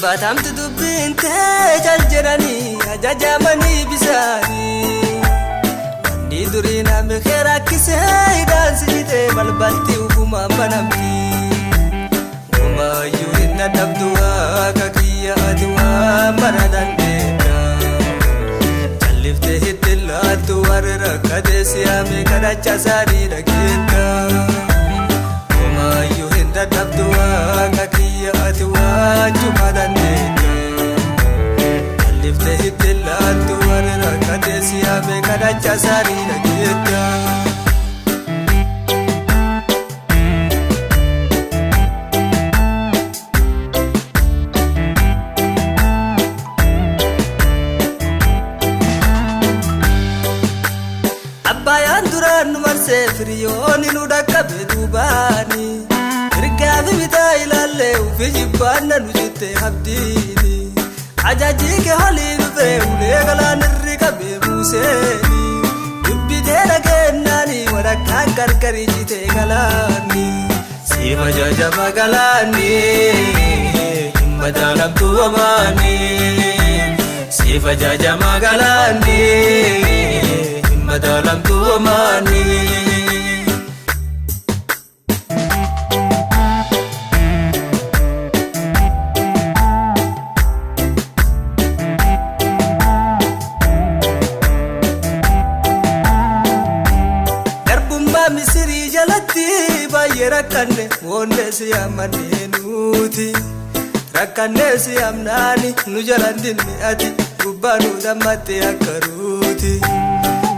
dubbatamtu dubbiin tee jaljedhanii ajajamanii bisaanii wanni durii namni keera akkisee hidhaansi jitee balbalti ufumaan banamti gumaayyuu hin dadhabdu akka kiyya ati waan bara dandeetta calliftee itti laattu warri rakkatee siyaame kadhacha isaanii dhageetta gumaayyuu hin dadhabdu akka kiyya ati waan cuma dandeetta calliftee itti laattu warri rakkatee siyaame kadhacha isaanii dhageetta. Abbayaan duraan nu marsee firiyoonni nu dhaqqabe duubaani mirgaafi bitaa ilaallee ufi jibbaanna nu jettee abdiini ajajii kee holii dhufee ulee galaan irri qabee buuseeni dubbitee dhageennaani walakkaan gargarii jitee galaanni siif ajajama galaanni hin madaalamtu wamaani siif ajajama galaanni madalamtu wamani garbummaa misirii jalatti baay'ee rakkanne woonne siyaamannee nuti rakkanne siyaamnaani nu jalan dinne ati gubbaa nu dammatte akka ruuti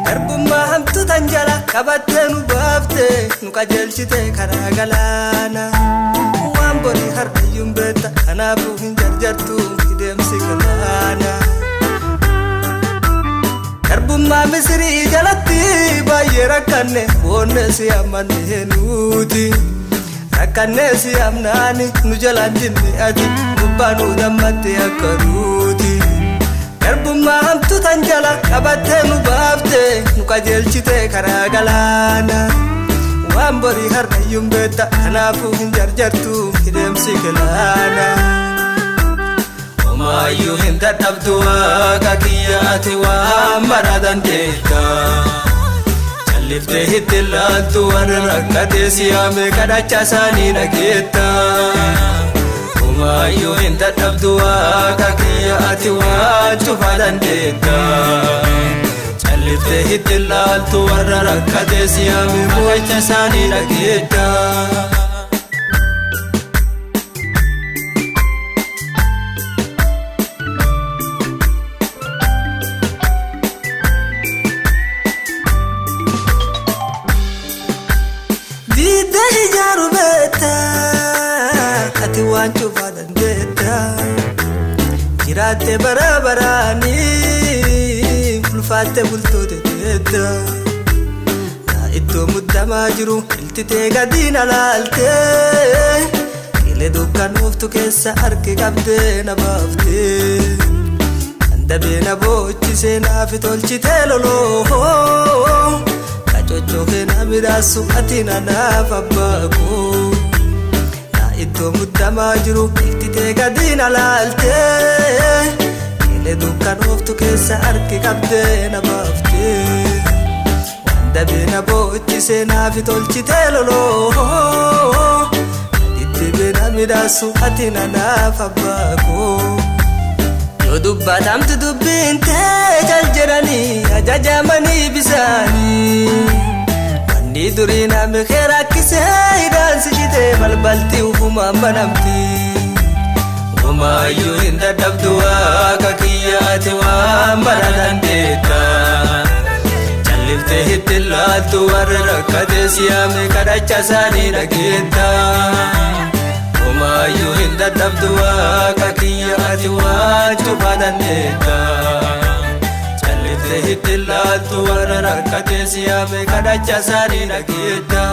garbummaa hamtu tanjala qabattee nu baaftee nu qajeelchite karaa galaana waan borii har'ayyuun beetta kanaafuu hin jarjartu deemsi galaana garbummaa misirii jalatti baay'ee rakkanne woonne siyaamannee nuti rakkanne siyaamnaani nu jalaan dinne ati gubbaa nu dammatte akka ruuti garbummaa hamtu tanjala qabattee nu baaftee nu qajeelchite karaa galaana waan borii har'ayyuun beetta kanaafuu hin jarjartu deemsi galaana homaayyuu hin dadhabdu akka kiyya ati waan bara dandeetta calliftee itti laattu warri rakkatee siyaame kadhacha isaanii dhageetta homaayyuu hin dadhabdu akka kiyya ati waan cufa dandeetta calliftee itti laaltu warra rakkatee siyaame mo'icha isaanii dhageetta. Diidee ijaaru beetta ati waan cufa dandeetta jiraatte bara baraani ulfaatte bultoote teetta naa iddoo muddamaa jiru iltitee gadiina laaltee qilee dukkanuuftu keessa harki qabdee na baaftee handabee na boochise naafi tolchitee loloo kacochooke na midhaasu ati na naaf abbaakoo iddoo muddamaa jiru iltitee gadiina laaltee qilee dukkanuuftu keessa harki qabdee na baaftee handabee na boochise naafi tolchitee loloo ittibee na midhaasu ati na naaf abbaakoo yoo dubbatamtu dubbiin tee jaljedhanii ajajamanii bisaanii wanni durii namni keera akkisee hidhaansi jitee balbalti ufumaan banamti gumaayyuu hin dadhabdu akka kiyya ati waan bara dandeetta calliftee itti laattu warri rakkatee siyaame kadhacha isaanii dhageetta gumaayyuu hin dadhabdu akka kiyya ati waan cufa dandeetta calliftee itti laattu warra rakkatee siyaame kadhacha isaanii dhageetta.